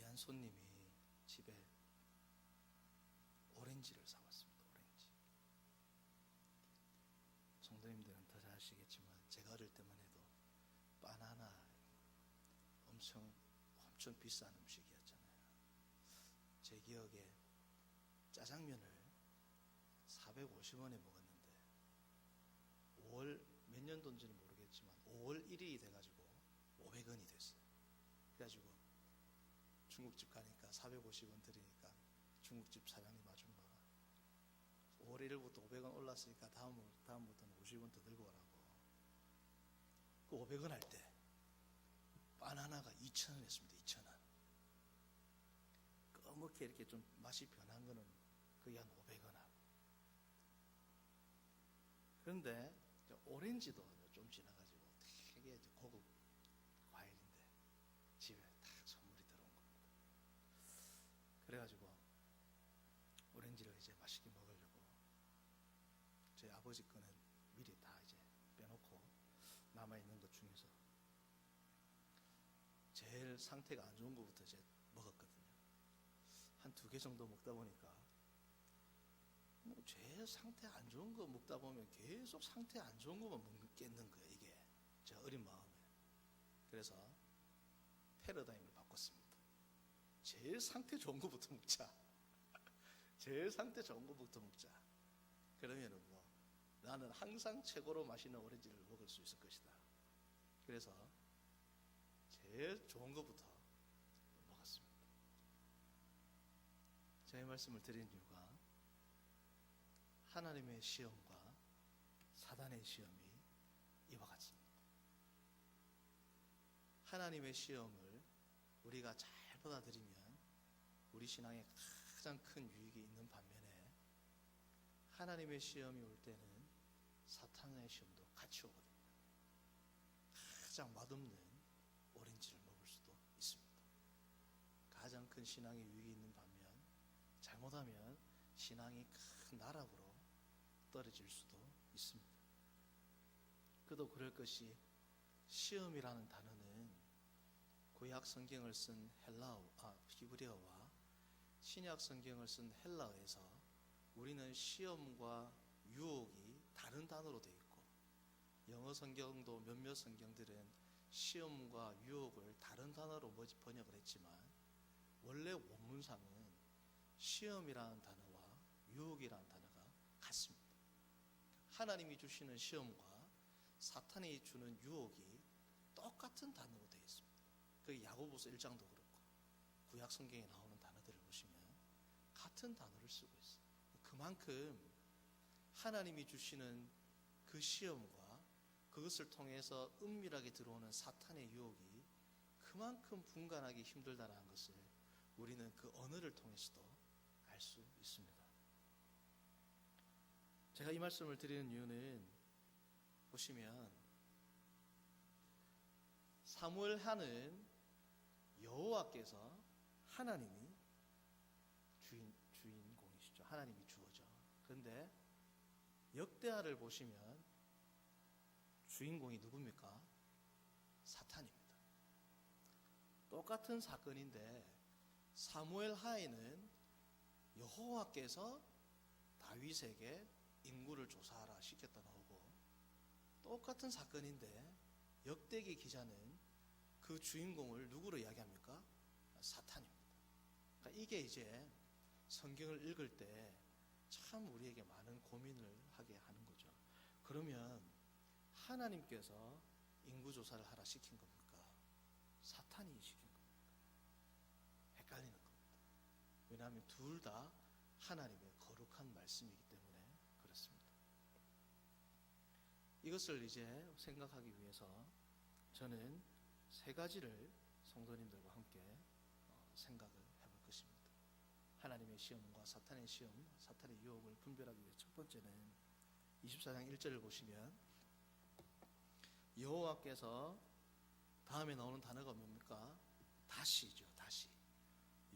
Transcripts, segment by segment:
귀한 손님이 집에 오렌지를 사왔습니다. 오렌지. 성도님들은 더 잘 아시겠지만 제가 어릴 때만 해도 바나나 엄청 비싼 음식이었잖아요. 제 기억에 짜장면을 450원에 먹었는데 5월 몇 년도인지는 모르겠지만 5월 1일이 돼가지고 500원이 됐어요. 그래가지고 중국집 가니까 450원 드리니까 중국집 사장님 아줌마가 5월 1일부터 500원 올랐으니까 다음부터는 50원 더 들고 오라고. 그 500원 할 때 바나나가 2,000원 했습니다. 2,000원. 꺼멓게 이렇게 좀 맛이 변한 거는 그게 한 500원 하고. 그런데 오렌지도 좀 지나가지고 되게 고급 과일인데 집에 딱 선물이 들어온 겁니다. 그래가지고 오렌지를 이제 맛있게 먹으려고 저희 아버지 거는 미리 다 이제 빼놓고 남아있는 것 중에서 제일 상태가 안 좋은 것부터 이제 먹었거든요. 한 2개 정도 먹다 보니까 뭐 제일 상태 안 좋은 거 먹다 보면 계속 상태 안 좋은 것만 먹겠는 거예요. 이게 제 어린 마음에. 그래서 패러다임을 바꿨습니다. 제일 상태 좋은 것부터 먹자. 제일 상태 좋은 것부터 먹자. 그러면은 뭐 나는 항상 최고로 맛있는 오렌지를 먹을 수 있을 것이다. 그래서 제일 좋은 것부터 먹었습니다. 제가 이 말씀을 드린 이유가 하나님의 시험과 사단의 시험이 이와 같습니다. 하나님의 시험을 우리가 잘 받아들이면 우리 신앙에 가장 큰 유익이 있는 반면에 하나님의 시험이 올 때는 사탄의 시험도 같이 오거든요. 가장 맛없는 오렌지를 먹을 수도 있습니다. 가장 큰 신앙의 유익이 있는 반면 잘못하면 신앙이 큰 나락으로 떨어질 수도 있습니다. 그도 그럴 것이 시험이라는 단어는 구약 성경을 쓴 히브리어와 신약 성경을 쓴 헬라어에서 우리는 시험과 유혹이 다른 단어로 되어 있고 영어 성경도 몇몇 성경들은 시험과 유혹을 다른 단어로 번역을 했지만 원래 원문상은 시험이라는 단어와 유혹이라는 단어가 같습니다. 하나님이 주시는 시험과 사탄이 주는 유혹이 똑같은 단어로 되어 있습니다. 그 야고보서 1장도 그렇고 구약 성경에 나오는 단어들을 보시면 같은 단어를 쓰고 있어요. 그만큼 하나님이 주시는 그 시험과 그것을 통해서 은밀하게 들어오는 사탄의 유혹이 그만큼 분간하기 힘들다는 것을 우리는 그 언어를 통해서도 알 수 있습니다. 제가 이 말씀을 드리는 이유는 보시면 사무엘하는 여호와께서 하나님이 주인공이시죠. 하나님이 주어죠. 그런데 역대하를 보시면 주인공이 누굽니까? 사탄입니다. 똑같은 사건인데 사무엘 하에는 여호와께서 다윗에게 인구를 조사하라 시켰다 나오고 똑같은 사건인데 역대기 기자는 그 주인공을 누구로 이야기합니까? 사탄입니다. 그러니까 이게 이제 성경을 읽을 때 참 우리에게 많은 고민을 하게 하는 거죠. 그러면 하나님께서 인구조사를 하라 시킨 겁니까? 사탄이 시킨 겁니까? 헷갈리는 겁니다. 왜냐하면 둘 다 하나님의 거룩한 말씀이기 때문에 그렇습니다. 이것을 이제 생각하기 위해서 저는 3가지를 성도님들과 함께 생각을 해볼 것입니다. 하나님의 시험과 사탄의 시험, 사탄의 유혹을 분별하기 위해 첫 번째는 24장 1절을 보시면 여호와께서 다음에 나오는 단어가 뭡니까? 다시죠. 다시.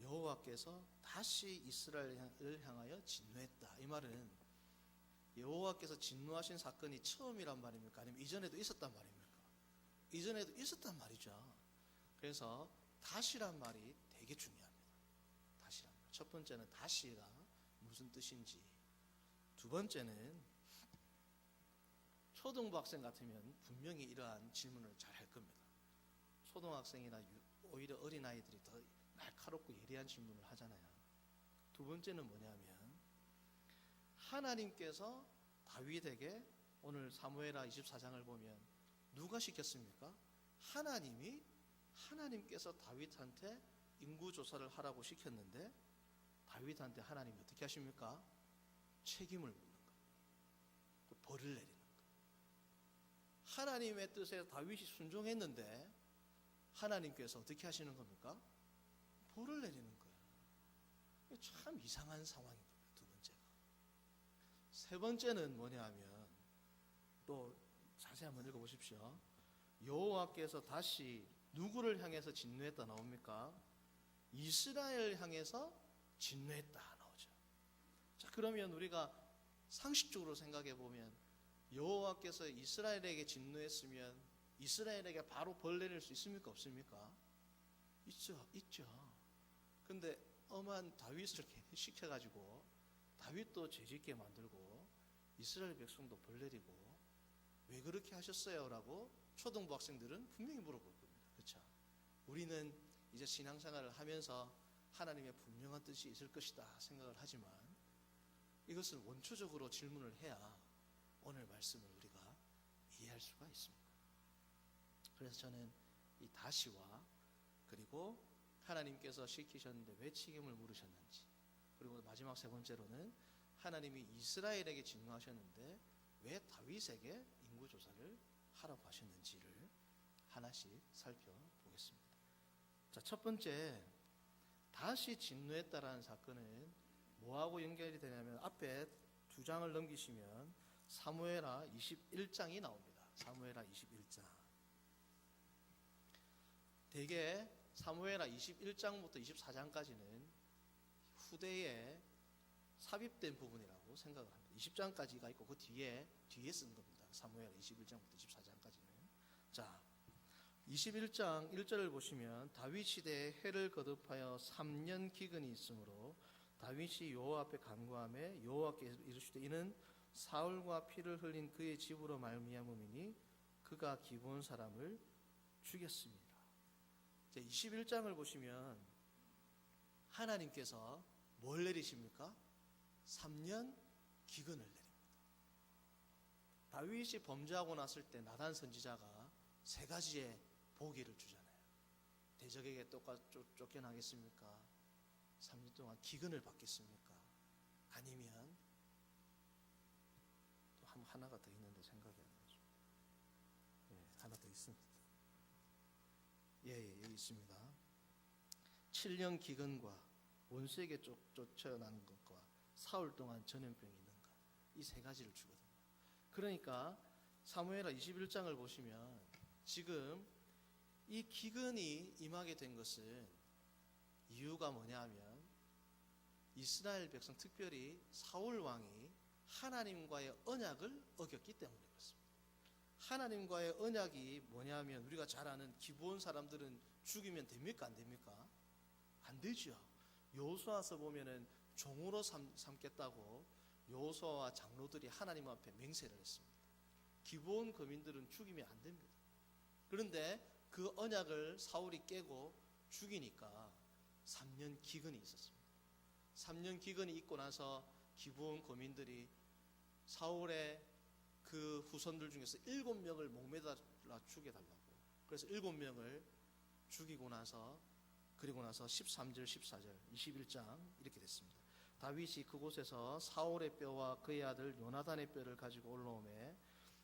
여호와께서 다시 이스라엘을 향하여 진노했다. 이 말은 여호와께서 진노하신 사건이 처음이란 말입니까? 아니면 이전에도 있었단 말입니까? 이전에도 있었단 말이죠. 그래서 다시란 말이 되게 중요합니다. 다시란 말. 첫 번째는 다시가 무슨 뜻인지, 두 번째는 초등부 학생 같으면 분명히 이러한 질문을 잘 할 겁니다. 초등학생이나 오히려 어린아이들이 더 날카롭고 예리한 질문을 하잖아요. 두 번째는 뭐냐면, 하나님께서 다윗에게 오늘 사무엘하 24장을 보면 누가 시켰습니까? 하나님께서 다윗한테 인구조사를 하라고 시켰는데, 다윗한테 하나님이 어떻게 하십니까? 책임을 묻는 거예요. 벌을 내리는 거예요. 하나님의 뜻에 다윗이 순종했는데 하나님께서 어떻게 하시는 겁니까? 벌을 내리는 거예요. 참 이상한 상황인 겁니다. 두 번째가. 세 번째는 뭐냐 하면, 또 자세히 한번 읽어보십시오. 여호와께서 다시 누구를 향해서 진노했다 나옵니까? 이스라엘 향해서 진노했다 나오죠. 자, 그러면 우리가 상식적으로 생각해 보면, 여호와께서 이스라엘에게 진노했으면 이스라엘에게 바로 벌 내릴 수 있습니까? 없습니까? 있죠. 근데 엄한 다윗을 시켜가지고 다윗도 죄짓게 만들고 이스라엘 백성도 벌 내리고, 왜 그렇게 하셨어요? 라고 초등부 학생들은 분명히 물어볼 겁니다. 그렇죠? 우리는 이제 신앙생활을 하면서 하나님의 분명한 뜻이 있을 것이다 생각을 하지만, 이것을 원초적으로 질문을 해야 오늘 말씀을 우리가 이해할 수가 있습니다. 그래서 저는 이 다시와, 그리고 하나님께서 시키셨는데 왜 책임을 물으셨는지, 그리고 마지막 세 번째로는 하나님이 이스라엘에게 진노하셨는데 왜 다윗에게 인구조사를 하라고 하셨는지를 하나씩 살펴보겠습니다. 자, 첫 번째, 다시 진노했다라는 사건은 뭐하고 연결이 되냐면, 앞에 두 장을 넘기시면 사무엘하 21장이 나옵니다. 사무엘하 21장. 대개 사무엘하 21장부터 24장까지는 후대에 삽입된 부분이라고 생각을 합니다. 20장까지가 있고 그 뒤에 쓴 겁니다. 사무엘하 21장부터 24장까지는. 자, 21장 1절을 보시면, 다윗 시대에 해를 거듭하여 3년 기근이 있으므로 다윗이 여호와 앞에 간구하며 여호와께서 이르시되 이는 사울과 피를 흘린 그의 집으로 말미암음이니 그가 기브온 사람을 죽였습니다. 21장을 보시면 하나님께서 뭘 내리십니까? 3년 기근을 내립니다. 다윗이 범죄하고 났을 때 나단 선지자가 세 가지의 보기를 주잖아요. 대적에게 쫓겨나겠습니까? 3년 동안 기근을 받겠습니까? 아니면 또 하나가 더 있는데 생각이 안 나죠. 하나 더 있습니다. 여기 있습니다. 7년 기근과 원수에게 쫓겨나는 것과 사흘 동안 전염병이 있는 것, 이 세 가지를 주거든요. 그러니까 사무엘하 21장을 보시면 지금 이 기근이 임하게 된 것은 이유가 뭐냐 하면, 이스라엘 백성, 특별히 사울 왕이 하나님과의 언약을 어겼기 때문에 그렇습니다. 하나님과의 언약이 뭐냐 하면, 우리가 잘 아는 기브온 사람들은 죽이면 됩니까? 안 됩니까? 안 되죠. 여호수아서 보면은 종으로 삼겠다고 여호수아와 장로들이 하나님 앞에 맹세를 했습니다. 기브온 거민들은 죽이면 안 됩니다. 그런데 그 언약을 사울이 깨고 죽이니까 3년 기근이 있었습니다. 3년 기근이 있고 나서 기브온 거민들이 사울의 그 후손들 중에서 7명을 목매달아 죽여달라고, 그래서 7명을 죽이고 나서, 그리고 나서 13절 14절 21장 이렇게 됐습니다. 다윗이 그곳에서 사울의 뼈와 그의 아들 요나단의 뼈를 가지고 올라오매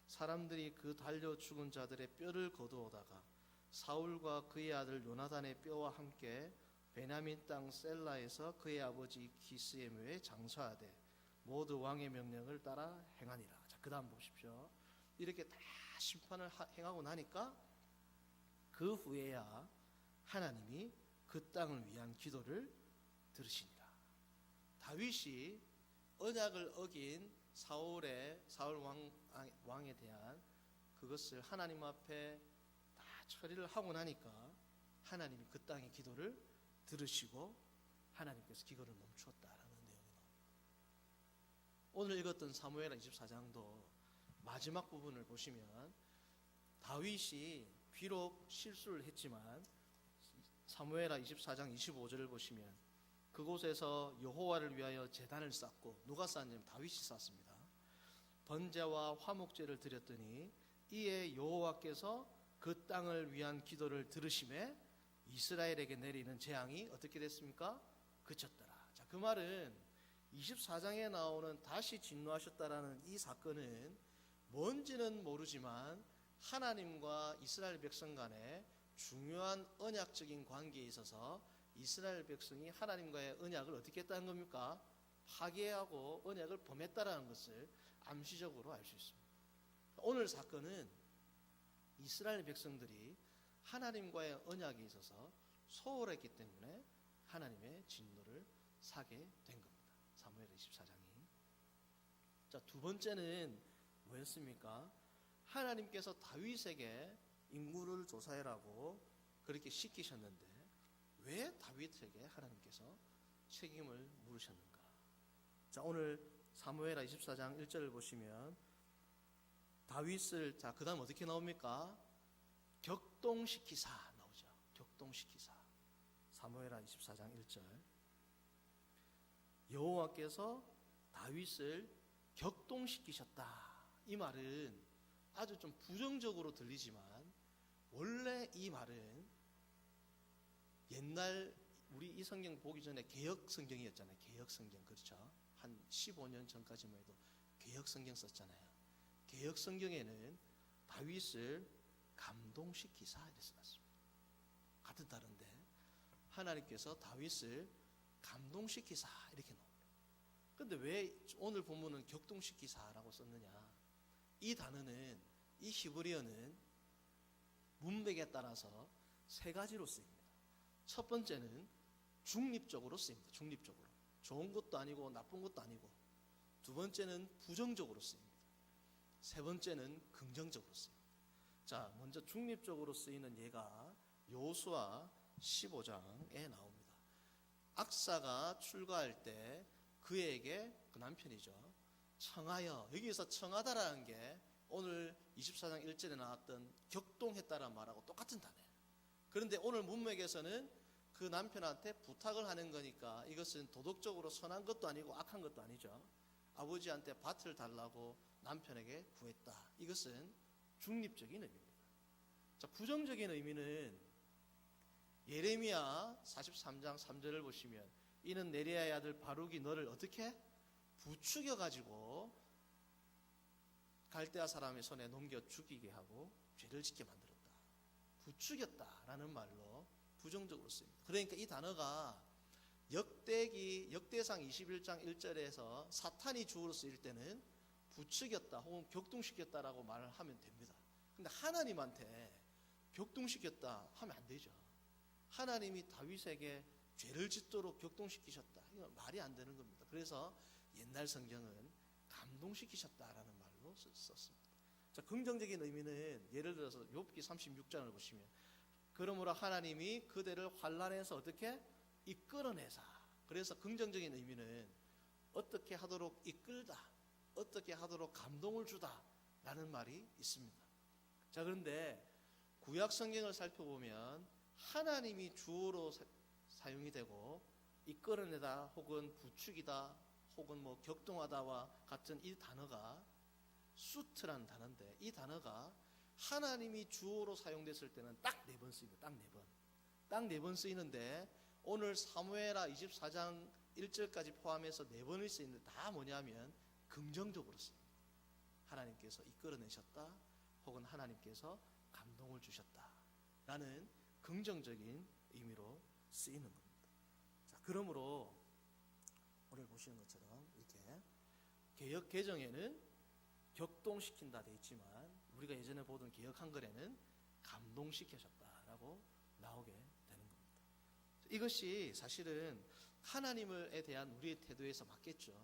사람들이 그 달려 죽은 자들의 뼈를 거두어다가 사울과 그의 아들 요나단의 뼈와 함께 베냐민 땅 셀라에서 그의 아버지 기스의 묘에 장사하되 모두 왕의 명령을 따라 행하니라. 자, 그 다음 보십시오. 이렇게 다 심판을 행하고 나니까 그 후에야 하나님이 그 땅을 위한 기도를 들으시니라. 다윗이 언약을 어긴 사울 왕에 대한 그것을 하나님 앞에 다 처리를 하고 나니까 하나님이 그 땅의 기도를 들으시고 하나님께서 기근을 멈추었다라는 내용이 나옵니다. 오늘 읽었던 사무엘하 24장도 마지막 부분을 보시면 다윗이 비록 실수를 했지만 사무엘하 24장 25절을 보시면 그곳에서 여호와를 위하여 제단을 쌓고, 누가 쌓았냐면 다윗이 쌓았습니다. 번제와 화목제를 드렸더니 이에 여호와께서 그 땅을 위한 기도를 들으심에 이스라엘에게 내리는 재앙이 어떻게 됐습니까? 그쳤더라. 자, 그 말은 24장에 나오는 다시 진노하셨다라는 이 사건은 뭔지는 모르지만 하나님과 이스라엘 백성 간에 중요한 언약적인 관계에 있어서 이스라엘 백성이 하나님과의 언약을 어떻게 했다는 겁니까? 파괴하고 언약을 범했다라는 것을 암시적으로 알 수 있습니다. 오늘 사건은 이스라엘 백성들이 하나님과의 언약에 있어서 소홀했기 때문에 하나님의 진노를 사게 된 겁니다. 사무엘 24장이. 자, 두 번째는 뭐였습니까? 하나님께서 다윗에게 인구를 조사해라고 그렇게 시키셨는데 왜 다윗에게 하나님께서 책임을 물으셨는가? 자, 오늘 사무엘하 24장 1절을 보시면 다윗을, 자, 그 다음 어떻게 나옵니까? 격동시키사 나오죠. 격동시키사. 사무엘하 24장 1절. 여호와께서 다윗을 격동시키셨다. 이 말은 아주 좀 부정적으로 들리지만 원래 이 말은 옛날 우리 이 성경 보기 전에 개역 성경이었잖아요. 개역 성경, 그렇죠? 한 15년 전까지만 해도 개역 성경 썼잖아요. 개역 성경에는 다윗을 감동시키사 이렇게 써놨습니다. 같은 다른데 하나님께서 다윗을 감동시키사 이렇게 나옵니다. 그런데 왜 오늘 본문은 격동시키사라고 썼느냐? 이 단어는, 이 히브리어는 문맥에 따라서 세 가지로 쓰입니다. 첫 번째는 중립적으로 쓰입니다. 중립적으로. 좋은 것도 아니고 나쁜 것도 아니고. 두 번째는 부정적으로 쓰입니다. 세 번째는 긍정적으로 쓰입니다. 자, 먼저 중립적으로 쓰이는 예가 여호수아 15장에 나옵니다. 악사가 출가할 때 그에게, 그 남편이죠, 청하여, 여기에서 청하다라는 게 오늘 24장 1절에 나왔던 격동했다라는 말하고 똑같은 단어예요. 그런데 오늘 문맥에서는 그 남편한테 부탁을 하는 거니까 이것은 도덕적으로 선한 것도 아니고 악한 것도 아니죠. 아버지한테 밭을 달라고 남편에게 구했다. 이것은 중립적인 의미입니다. 자, 부정적인 의미는 예레미야 43장 3절을 보시면 이는 네리야의 아들 바룩이 너를 어떻게 부추겨 가지고 갈대아 사람의 손에 넘겨 죽이게 하고 죄를 짓게 만들었다. 부추겼다라는 말로 부정적으로 쓰입니다. 그러니까 이 단어가 역대상 21장 1절에서 사탄이 주어로 쓰일 때는 부추겼다 혹은 격동시켰다라고 말을 하면 됩니다. 근데 하나님한테 격동시켰다 하면 안 되죠. 하나님이 다윗에게 죄를 짓도록 격동시키셨다. 이건 말이 안 되는 겁니다. 그래서 옛날 성경은 감동시키셨다라는 말로 썼습니다. 자, 긍정적인 의미는 예를 들어서 욥기 36장을 보시면 그러므로 하나님이 그대를 환난에서 어떻게 이끌어내사. 그래서 긍정적인 의미는 어떻게 하도록 이끌다, 어떻게 하도록 감동을 주다 라는 말이 있습니다. 자, 그런데 구약 성경을 살펴보면 하나님이 주어로 사용이 되고 이끌어내다 혹은 부추기다 혹은 뭐 격동하다와 같은 이 단어가 수트라는 단어인데 이 단어가 하나님이 주어로 사용됐을 때는 딱 4번 쓰입니다. 딱 4번. 딱 4번 쓰이는데 오늘 사무엘하 24장 1절까지 포함해서 4번을 쓰이는데 다 뭐냐면 긍정적으로 쓰입니다. 하나님께서 이끌어내셨다 혹은 하나님께서 감동을 주셨다 라는 긍정적인 의미로 쓰이는 겁니다. 자, 그러므로 오늘 보시는 것처럼 이렇게 개역 개정에는 격동시킨다 되어 있지만 우리가 예전에 보던 개역 한글에는 감동시키셨다라고 나오게 되는 겁니다. 이것이 사실은 하나님에 대한 우리의 태도에서 맞겠죠.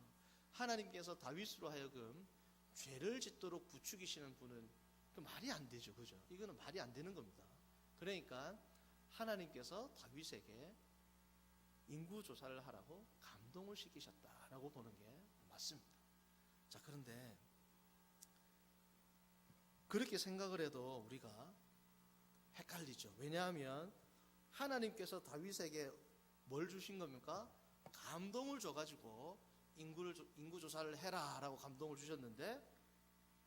하나님께서 다윗으로 하여금 죄를 짓도록 부추기시는 분은 그 말이 안 되죠. 그죠? 이거는 말이 안 되는 겁니다. 그러니까 하나님께서 다윗에게 인구 조사를 하라고 감동을 시키셨다라고 보는 게 맞습니다. 자, 그런데 그렇게 생각을 해도 우리가 헷갈리죠. 왜냐하면 하나님께서 다윗에게 뭘 주신 겁니까? 감동을 줘가지고 인구 조사를 해라라고 감동을 주셨는데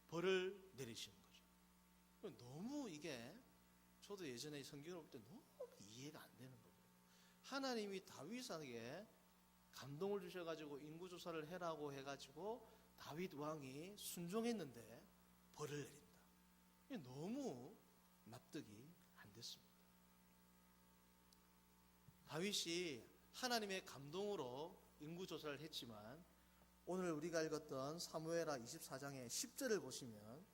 벌을 내리시는 거죠. 너무 이게 저도 예전에 성경을 볼 때 너무 이해가 안 되는 거예요. 하나님이 다윗에게 감동을 주셔가지고 인구 조사를 해라고 해가지고 다윗 왕이 순종했는데 벌을 내린다. 이게 너무 납득이 안 됐습니다. 다윗이 하나님의 감동으로 인구조사를 했지만 오늘 우리가 읽었던 사무엘하 24장의 10절을 보시면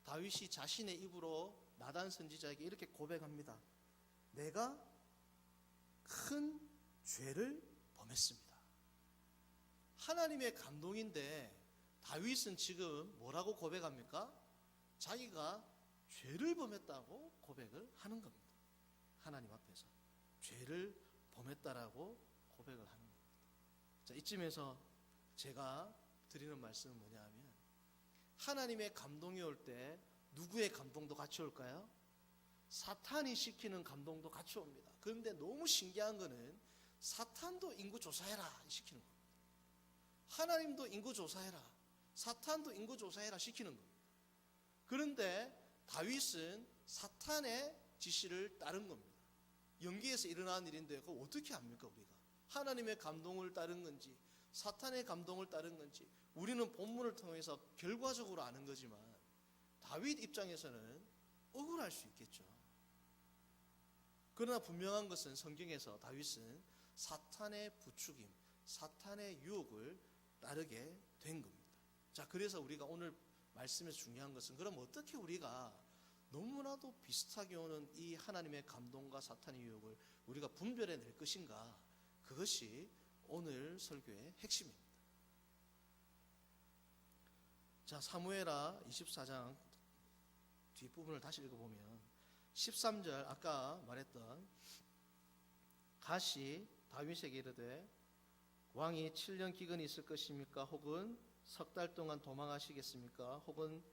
다윗이 자신의 입으로 나단 선지자에게 이렇게 고백합니다. 내가 큰 죄를 범했습니다. 하나님의 감동인데 다윗은 지금 뭐라고 고백합니까? 자기가 죄를 범했다고 고백을 하는 겁니다. 하나님 앞에서 죄를 범했다라고 고백을 하는 겁니다. 자, 이쯤에서 제가 드리는 말씀은 뭐냐 하면 하나님의 감동이 올 때 누구의 감동도 같이 올까요? 사탄이 시키는 감동도 같이 옵니다. 그런데 너무 신기한 거는 사탄도 인구 조사해라 시키는 겁니다. 하나님도 인구 조사해라, 사탄도 인구 조사해라 시키는 겁니다. 그런데 다윗은 사탄의 지시를 따른 겁니다. 연기에서 일어난 일인데 그걸 어떻게 합니까 우리가? 하나님의 감동을 따른 건지 사탄의 감동을 따른 건지 우리는 본문을 통해서 결과적으로 아는 거지만 다윗 입장에서는 억울할 수 있겠죠. 그러나 분명한 것은 성경에서 다윗은 사탄의 부추김, 사탄의 유혹을 따르게 된 겁니다. 자, 그래서 우리가 오늘 말씀에서 중요한 것은 그럼 어떻게 우리가 너무나도 비슷하게 오는 이 하나님의 감동과 사탄의 유혹을 우리가 분별해낼 것인가? 그것이 오늘 설교의 핵심입니다. 자, 사무엘하 24장 뒷부분을 다시 읽어보면 13절 아까 말했던 갓이 다윗에게 이르되 왕이 7년 기근이 있을 것입니까? 혹은 석 달 동안 도망하시겠습니까? 혹은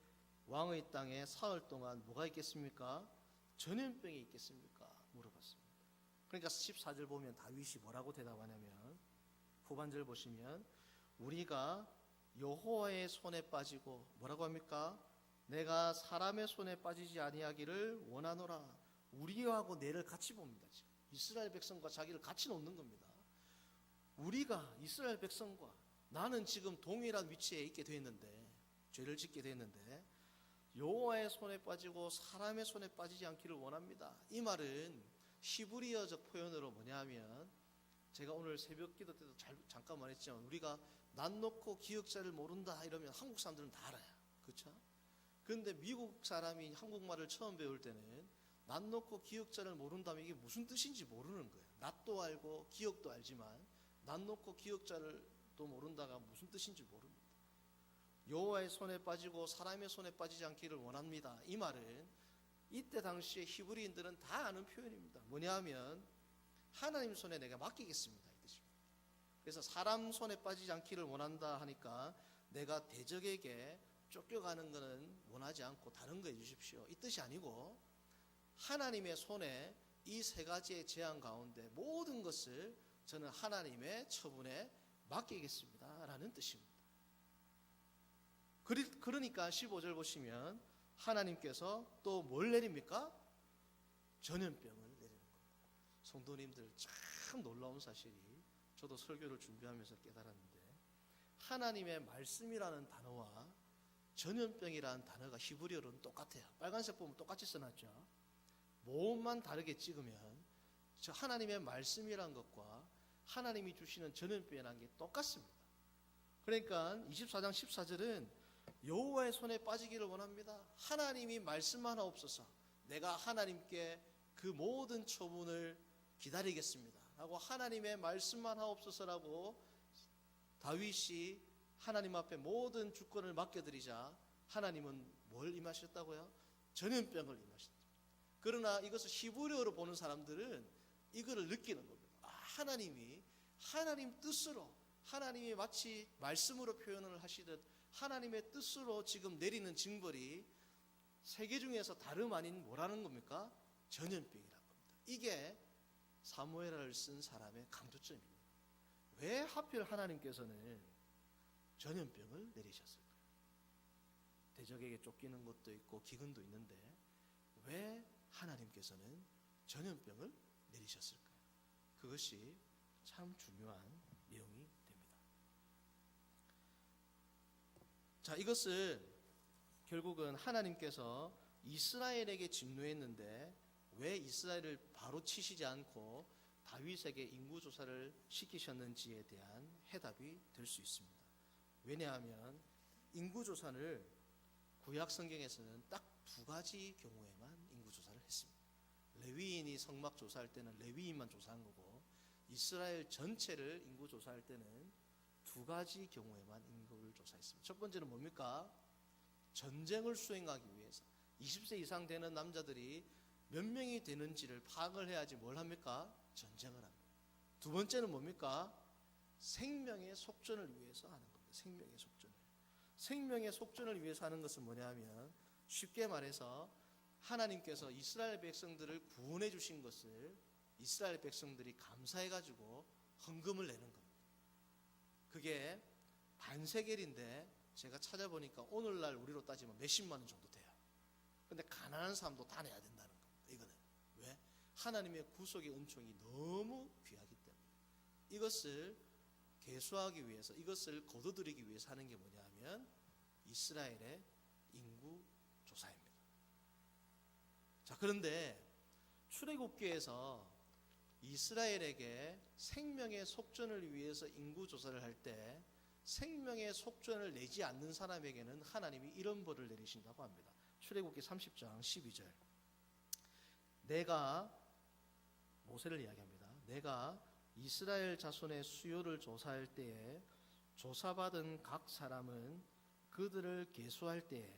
왕의 땅에 사흘 동안 뭐가 있겠습니까? 전염병이 있겠습니까? 물어봤습니다. 그러니까 14절 보면 다윗이 뭐라고 대답하냐면 후반절 보시면 우리가 여호와의 손에 빠지고 뭐라고 합니까? 내가 사람의 손에 빠지지 아니하기를 원하노라. 우리하고 내를 같이 봅니다. 지금. 이스라엘 백성과 자기를 같이 놓는 겁니다. 우리가 이스라엘 백성과 나는 지금 동일한 위치에 있게 됐는데 죄를 짓게 됐는데 여호와의 손에 빠지고 사람의 손에 빠지지 않기를 원합니다. 이 말은 히브리어적 표현으로 뭐냐면 제가 오늘 새벽 기도 때도 잠깐 말했지만 우리가 난 놓고 기억자를 모른다 이러면 한국 사람들은 다 알아요. 그렇죠? 그런데 미국 사람이 한국말을 처음 배울 때는 난 놓고 기억자를 모른다면 이게 무슨 뜻인지 모르는 거예요. 낫도 알고 기억도 알지만 난 놓고 기억자를도 모른다가 무슨 뜻인지 모릅니다. 여호와의 손에 빠지고 사람의 손에 빠지지 않기를 원합니다. 이 말은 이때 당시에 히브리인들은 다 아는 표현입니다. 뭐냐면 하나님 손에 내가 맡기겠습니다 이 뜻입니다. 그래서 사람 손에 빠지지 않기를 원한다 하니까 내가 대적에게 쫓겨가는 것은 원하지 않고 다른 거 해주십시오 이 뜻이 아니고 하나님의 손에 이 세 가지의 제한 가운데 모든 것을 저는 하나님의 처분에 맡기겠습니다 라는 뜻입니다. 그러니까 15절 보시면 하나님께서 또 뭘 내립니까? 전염병을 내리는 겁니다. 성도님들 참 놀라운 사실이 저도 설교를 준비하면서 깨달았는데 하나님의 말씀이라는 단어와 전염병이라는 단어가 히브리어로는 똑같아요. 빨간색 보면 똑같이 써놨죠. 모음만 다르게 찍으면 저 하나님의 말씀이란 것과 하나님이 주시는 전염병이라는 게 똑같습니다. 그러니까 24장 14절은 여호와의 손에 빠지기를 원합니다. 하나님이 말씀하옵소서. 내가 하나님께 그 모든 처분을 기다리겠습니다 라고 하나님의 말씀만 하옵소서라고 다윗이 하나님 앞에 모든 주권을 맡겨드리자 하나님은 뭘 임하셨다고요? 전염병을 임하셨다. 그러나 이것을 히브리어로 보는 사람들은 이거를 느끼는 겁니다. 하나님이 하나님 뜻으로, 하나님이 마치 말씀으로 표현을 하시듯 하나님의 뜻으로 지금 내리는 징벌이 세계 중에서 다름 아닌 뭐라는 겁니까? 전염병이라는 겁니다. 이게 사무엘하를 쓴 사람의 강조점입니다. 왜 하필 하나님께서는 전염병을 내리셨을까요? 대적에게 쫓기는 것도 있고 기근도 있는데 왜 하나님께서는 전염병을 내리셨을까요? 그것이 참 중요한 내용이 됩니다. 자, 이것을 결국은 하나님께서 이스라엘에게 진노했는데 왜 이스라엘을 바로 치시지 않고 다윗에게 인구조사를 시키셨는지에 대한 해답이 될 수 있습니다. 왜냐하면 인구조사를 구약 성경에서는 딱 두 가지 경우에만 인구조사를 했습니다. 레위인이 성막 조사할 때는 레위인만 조사한 거고, 이스라엘 전체를 인구조사할 때는 두 가지 경우에만 인구를 조사했습니다. 첫 번째는 뭡니까? 전쟁을 수행하기 위해서 20세 이상 되는 남자들이 몇 명이 되는지를 파악을 해야지 뭘 합니까? 전쟁을 합니다. 두 번째는 뭡니까? 생명의 속전을 위해서 하는 겁니다. 생명의 속전을. 생명의 속전을 위해서 하는 것은 뭐냐면, 쉽게 말해서 하나님께서 이스라엘 백성들을 구원해 주신 것을 이스라엘 백성들이 감사해 가지고 헌금을 내는 겁니다. 그게 반세겔인데 제가 찾아보니까 오늘날 우리로 따지면 몇십만 원 정도 돼요. 근데 가난한 사람도 다 내야 된다는 겁니다. 이거는 왜? 하나님의 구속의 은총이 너무 귀하기 때문에. 이것을 계수하기 위해서, 이것을 거둬들이기 위해서 하는 게 뭐냐면 이스라엘의 인구 조사입니다. 자, 그런데 출애굽기에서 이스라엘에게 생명의 속전을 위해서 인구 조사를 할 때 생명의 속전을 내지 않는 사람에게는 하나님이 이런 벌을 내리신다고 합니다. 출애굽기 30장 12절. 내가, 모세를 이야기합니다. 내가 이스라엘 자손의 수요를 조사할 때에 조사받은 각 사람은 그들을 계수할 때에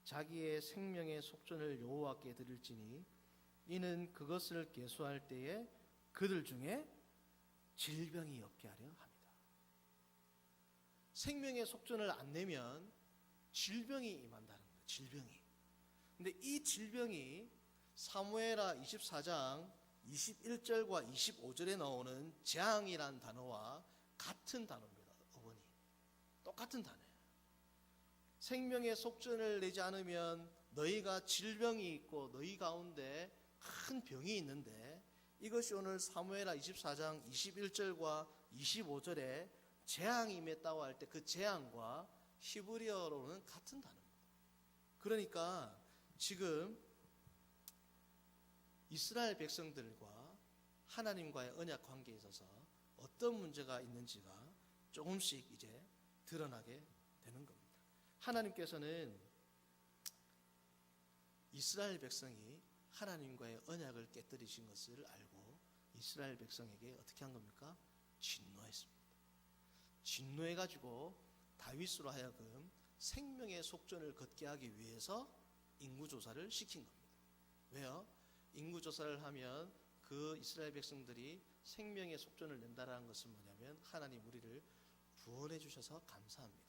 자기의 생명의 속전을 여호와께 드릴지니 이는 그것을 계수할 때에 그들 중에 질병이 없게 하려 합니다. 생명의 속전을 안 내면 질병이 임한다는 거예요. 질병이. 근데 이 질병이 사무엘하 24장 21절과 25절에 나오는 재앙이란 단어와 같은 단어입니다. 어원이 똑같은 단어예요. 생명의 속전을 내지 않으면 너희가 질병이 있고 너희 가운데 큰 병이 있는데, 이것이 오늘 사무엘하 24장 21절과 25절에 재앙이 임했다고 할 때 그 재앙과 히브리어로는 같은 단어입니다. 그러니까 지금 이스라엘 백성들과 하나님과의 언약 관계에 있어서 어떤 문제가 있는지가 조금씩 이제 드러나게 되는 겁니다. 하나님께서는 이스라엘 백성이 하나님과의 언약을 깨뜨리신 것을 알고 이스라엘 백성에게 어떻게 한 겁니까? 진노했습니다. 진노해가지고 다윗으로 하여금 생명의 속전을 걷게 하기 위해서 인구조사를 시킨 겁니다. 왜요? 인구조사를 하면 그 이스라엘 백성들이 생명의 속전을 낸다라는 것은 뭐냐면 하나님 우리를 구원해 주셔서 감사합니다.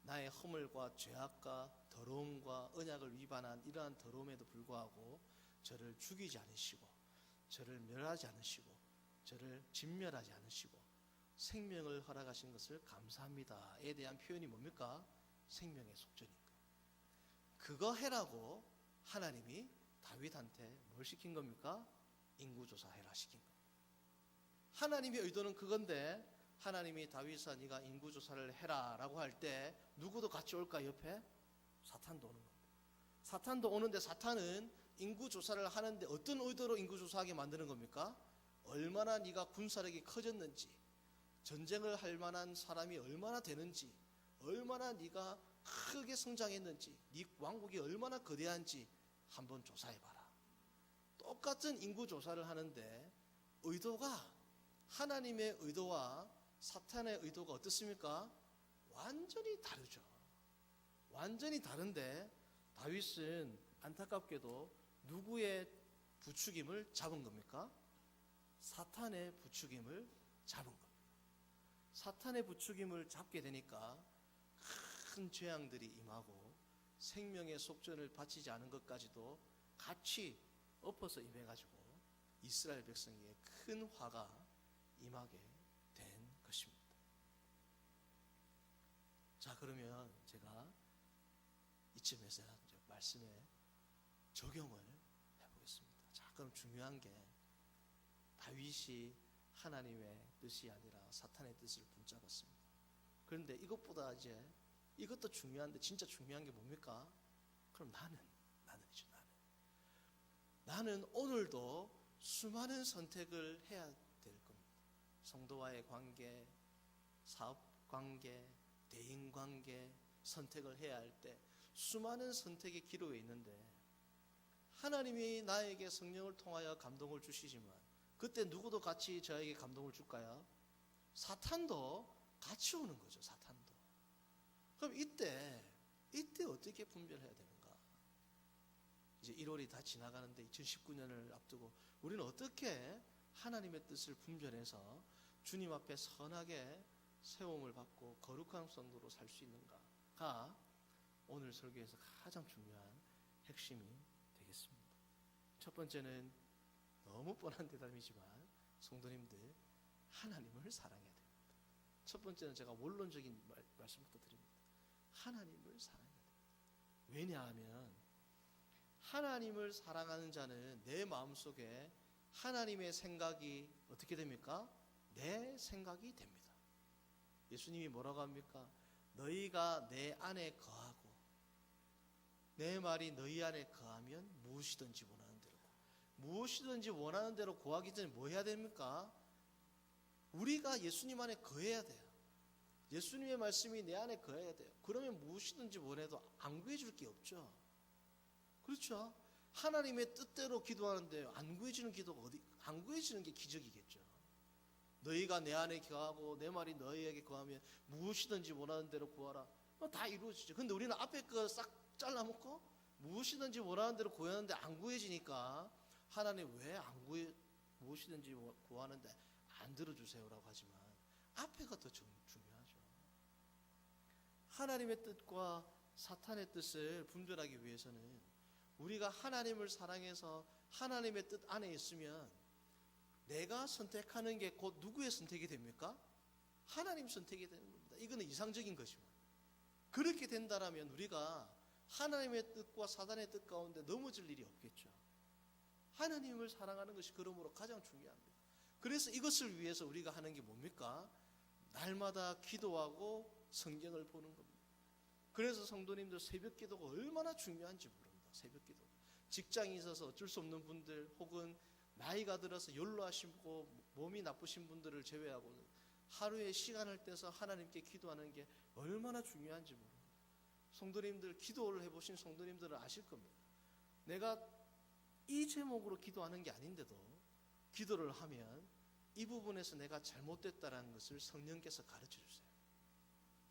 나의 허물과 죄악과 더러움과 언약을 위반한 이러한 더러움에도 불구하고 저를 죽이지 않으시고 저를 멸하지 않으시고 저를 진멸하지 않으시고 생명을 허락하신 것을 감사합니다에 대한 표현이 뭡니까? 생명의 속전입니다. 그거 해라고 하나님이 다윗한테 뭘 시킨 겁니까? 인구조사해라 시킨 겁니다. 하나님의 의도는 그건데 하나님이 다윗아 네가 인구조사를 해라 라고 할 때 누구도 같이 올까? 옆에? 사탄도 오는 겁니다. 사탄도 오는데 사탄은 인구조사를 하는데 어떤 의도로 인구조사하게 만드는 겁니까? 얼마나 네가 군사력이 커졌는지, 전쟁을 할 만한 사람이 얼마나 되는지, 얼마나 네가 크게 성장했는지, 네 왕국이 얼마나 거대한지 한번 조사해봐라. 똑같은 인구조사를 하는데 의도가 하나님의 의도와 사탄의 의도가 어떻습니까? 완전히 다르죠. 완전히 다른데 다윗은 안타깝게도 누구의 부추김을 잡은 겁니까? 사탄의 부추김을 잡은 겁니다. 사탄의 부추김을 잡게 되니까 큰 재앙들이 임하고 생명의 속전을 바치지 않은 것까지도 같이 엎어서 임해가지고 이스라엘 백성에게 큰 화가 임하게 된 것입니다. 자, 그러면 제가 이쯤에서 이제 말씀에 적용을 해보겠습니다. 자, 그럼 중요한 게 다윗이 하나님의 뜻이 아니라 사탄의 뜻을 붙잡았습니다. 그런데 이것보다 이제 이것도 중요한데 진짜 중요한 게 뭡니까? 그럼 나는이죠. 나는 오늘도 수많은 선택을 해야 될 겁니다. 성도와의 관계, 사업 관계, 대인 관계 선택을 해야 할 때 수많은 선택의 기로에 있는데 하나님이 나에게 성령을 통하여 감동을 주시지만 그때 누구도 같이 저에게 감동을 줄까요? 사탄도 같이 오는 거죠. 사탄도. 그럼 이때 어떻게 분별해야 되는가? 이제 1월이 다 지나가는데 2019년을 앞두고 우리는 어떻게 하나님의 뜻을 분별해서 주님 앞에 선하게 세움을 받고 거룩한 성도로 살 수 있는가가 오늘 설교에서 가장 중요한 핵심이 되겠습니다. 첫 번째는 너무 뻔한 대답이지만 성도님들 하나님을 사랑해야 됩니다. 첫 번째는 제가 원론적인 말씀부터 드립니다. 하나님을 사랑해야 됩니다. 왜냐하면 하나님을 사랑하는 자는 내 마음속에 하나님의 생각이 어떻게 됩니까? 내 생각이 됩니다. 예수님이 뭐라고 합니까? 너희가 내 안에 거하고 내 말이 너희 안에 거하면 무엇이든지 원하는 대로 무엇이든지 원하는 대로 구하기 전에 뭐 해야 됩니까? 우리가 예수님 안에 거해야 돼요. 예수님의 말씀이 내 안에 거해야 돼요. 그러면 무엇이든지 원해도 안 구해줄 게 없죠. 그렇죠? 하나님의 뜻대로 기도하는데 안 구해지는 기도가 안 구해지는 게 기적이겠죠. 너희가 내 안에 거하고 내 말이 너희에게 거하면 무엇이든지 원하는 대로 구하라. 다 이루어지죠. 근데 우리는 앞에 거 싹 잘라먹고 무엇이든지 원하는 대로 구하는데 안 구해지니까 하나님 왜 안 구해 무엇이든지 구하는데 안 들어주세요라고 하지만 앞에가 더 중요하죠. 하나님의 뜻과 사탄의 뜻을 분별하기 위해서는 우리가 하나님을 사랑해서 하나님의 뜻 안에 있으면 내가 선택하는 게 곧 누구의 선택이 됩니까? 하나님 선택이 되는 겁니다. 이거는 이상적인 것이고 그렇게 된다라면 우리가 하나님의 뜻과 사탄의 뜻 가운데 넘어질 일이 없겠죠. 하나님을 사랑하는 것이 그러므로 가장 중요합니다. 그래서 이것을 위해서 우리가 하는 게 뭡니까? 날마다 기도하고 성경을 보는 겁니다. 그래서 성도님들 새벽 기도가 얼마나 중요한지 모릅니다. 새벽 기도. 직장이 있어서 어쩔 수 없는 분들 혹은 나이가 들어서 연로하시고 몸이 나쁘신 분들을 제외하고는 하루에 시간을 떼서 하나님께 기도하는 게 얼마나 중요한지 모릅니다. 성도님들 기도를 해보신 성도님들은 아실 겁니다. 내가 이 제목으로 기도하는 게 아닌데도 기도를 하면 이 부분에서 내가 잘못됐다는 것을 성령께서 가르쳐 주세요.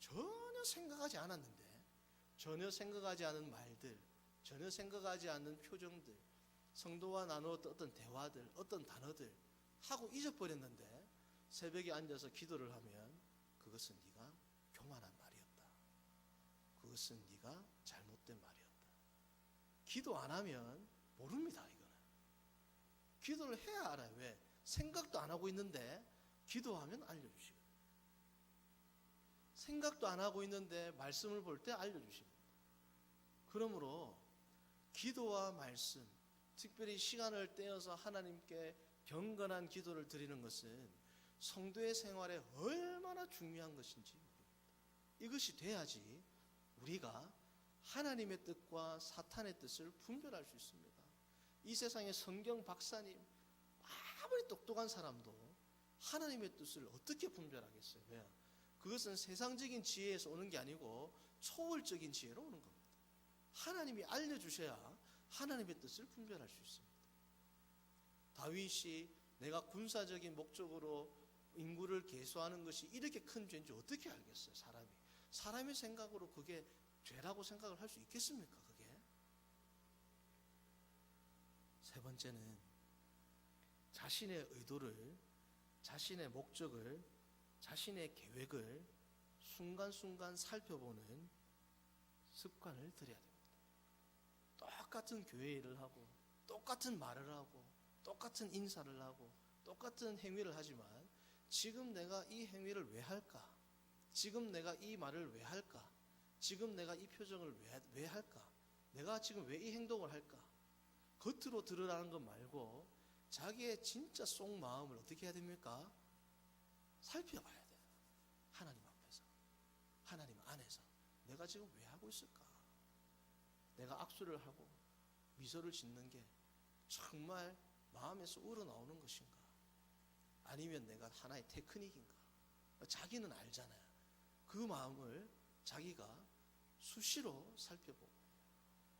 전혀 생각하지 않았는데 전혀 생각하지 않은 말들 전혀 생각하지 않는 표정들 성도와 나누었던 어떤 대화들 어떤 단어들 하고 잊어버렸는데 새벽에 앉아서 기도를 하면 그것은 네가 교만한 말이었다. 그것은 네가 잘못된 말이었다. 기도 안 하면 모릅니다. 이거는 기도를 해야 알아요. 왜? 생각도 안 하고 있는데 기도하면 알려주시거든요. 생각도 안 하고 있는데 말씀을 볼 때 알려주십니다. 그러므로 기도와 말씀 특별히 시간을 떼어서 하나님께 경건한 기도를 드리는 것은 성도의 생활에 얼마나 중요한 것인지 모릅니다. 이것이 돼야지 우리가 하나님의 뜻과 사탄의 뜻을 분별할 수 있습니다. 이 세상의 성경 박사님 아무리 똑똑한 사람도 하나님의 뜻을 어떻게 분별하겠어요? 왜? 그것은 세상적인 지혜에서 오는 게 아니고 초월적인 지혜로 오는 겁니다. 하나님이 알려주셔야 하나님의 뜻을 분별할 수 있습니다. 다윗이 내가 군사적인 목적으로 인구를 계수하는 것이 이렇게 큰 죄인지 어떻게 알겠어요? 사람의 생각으로 그게 죄라고 생각을 할 수 있겠습니까? 그게 세 번째는 자신의 의도를 자신의 목적을 자신의 계획을 순간순간 살펴보는 습관을 들여야 됩니다. 똑같은 교회 일을 하고 똑같은 말을 하고 똑같은 인사를 하고 똑같은 행위를 하지만 지금 내가 이 행위를 왜 할까? 지금 내가 이 말을 왜 할까? 지금 내가 이 표정을 왜 할까? 내가 지금 왜 이 행동을 할까? 겉으로 드러나는 것 말고 자기의 진짜 속 마음을 어떻게 해야 됩니까? 살펴봐야 돼요. 하나님 앞에서, 하나님 안에서 내가 지금 왜 하고 있을까? 내가 악수를 하고 미소를 짓는 게 정말 마음에서 우러나오는 것인가? 아니면 내가 하나의 테크닉인가? 자기는 알잖아요. 그 마음을 자기가 수시로 살펴보고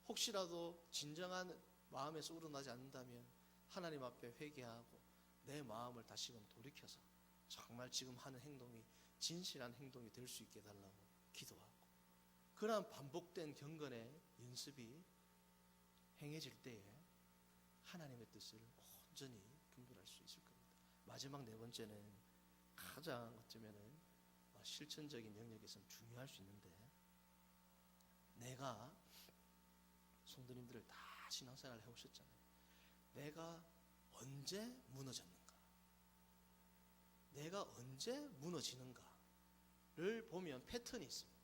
혹시라도 진정한 마음에서 우러나지 않는다면 하나님 앞에 회개하고 내 마음을 다시금 돌이켜서 정말 지금 하는 행동이 진실한 행동이 될 수 있게 해달라고 기도하고, 그러한 반복된 경건의 연습이 행해질 때에 하나님의 뜻을 온전히 분별할 수 있을 겁니다. 마지막 네 번째는 가장 어쩌면은 실천적인 영역에서는 중요할 수 있는데, 내가 성도님들을 다 신앙생활을 해오셨잖아요. 내가 언제 무너졌는가? 내가 언제 무너지는가를 보면 패턴이 있습니다.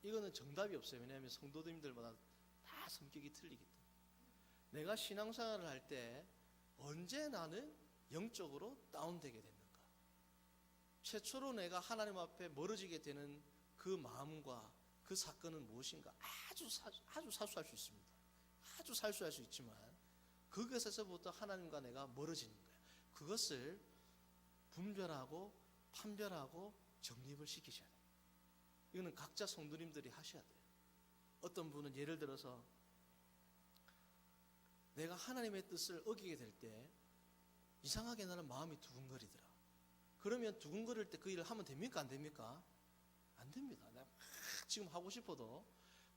이거는 정답이 없어요. 왜냐하면 성도님들마다 다 성격이 틀리기 때문에. 내가 신앙생활을 할 때 언제 나는 영적으로 다운되게 됐는가? 최초로 내가 하나님 앞에 멀어지게 되는 그 마음과 그 사건은 무엇인가? 아주 사소할 수 있습니다. 아주 사소할 수 있지만 그것에서부터 하나님과 내가 멀어지는 거예요. 그것을 분별하고 판별하고 정립을 시키셔야 돼요. 이거는 각자 성도님들이 하셔야 돼요. 어떤 분은 예를 들어서 내가 하나님의 뜻을 어기게 될 때 이상하게 나는 마음이 두근거리더라. 그러면 두근거릴 때 그 일을 하면 됩니까? 안 됩니까? 안 됩니다. 내가 막 지금 하고 싶어도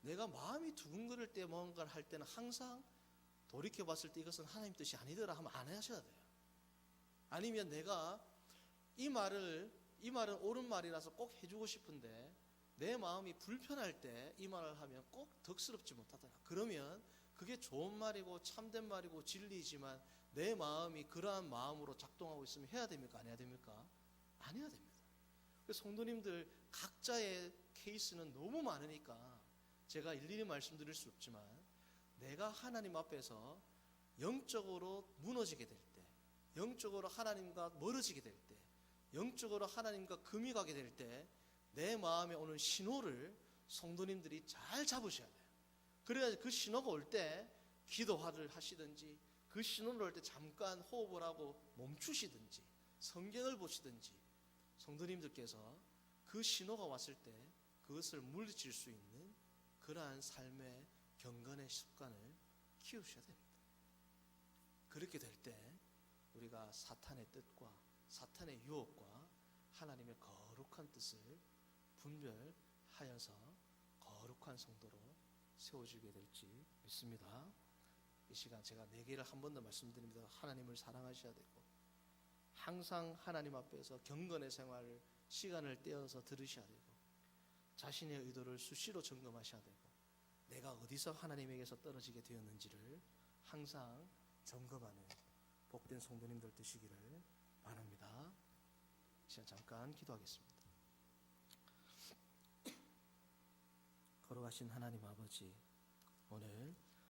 내가 마음이 두근거릴 때 뭔가를 할 때는 항상 돌이켜봤을 때 이것은 하나님 뜻이 아니더라 하면 안 하셔야 돼요. 아니면 내가 이 말은 옳은 말이라서 꼭 해주고 싶은데 내 마음이 불편할 때 이 말을 하면 꼭 덕스럽지 못하더라. 그러면 그게 좋은 말이고 참된 말이고 진리지만 내 마음이 그러한 마음으로 작동하고 있으면 해야 됩니까? 안 해야 됩니까? 안 해야 됩니다. 그래서 성도님들 각자의 케이스는 너무 많으니까 제가 일일이 말씀드릴 수 없지만, 내가 하나님 앞에서 영적으로 무너지게 될 때, 영적으로 하나님과 멀어지게 될 때, 영적으로 하나님과 금이 가게 될 때 내 마음에 오는 신호를 성도님들이 잘 잡으셔야 돼요. 그래야 그 신호가 올 때 기도를 하시든지, 그 신호를 올 때 잠깐 호흡을 하고 멈추시든지 성경을 보시든지, 성도님들께서 그 신호가 왔을 때 그것을 물리칠 수 있는 그러한 삶의 경건의 습관을 키우셔야 됩니다. 그렇게 될 때 우리가 사탄의 뜻과 사탄의 유혹과 하나님의 거룩한 뜻을 분별하여서 거룩한 성도로 세워지게 될지 믿습니다. 이 시간 제가 4개를 한 번 더 말씀드립니다. 하나님을 사랑하셔야 되고, 항상 하나님 앞에서 경건의 생활을 시간을 떼어서 들으셔야 되고, 자신의 의도를 수시로 점검하셔야 되고, 내가 어디서 하나님에게서 떨어지게 되었는지를 항상 점검하는 복된 성도님들 되시기를 바랍니다. 시간 잠깐 기도하겠습니다. 거룩하신 하나님 아버지, 오늘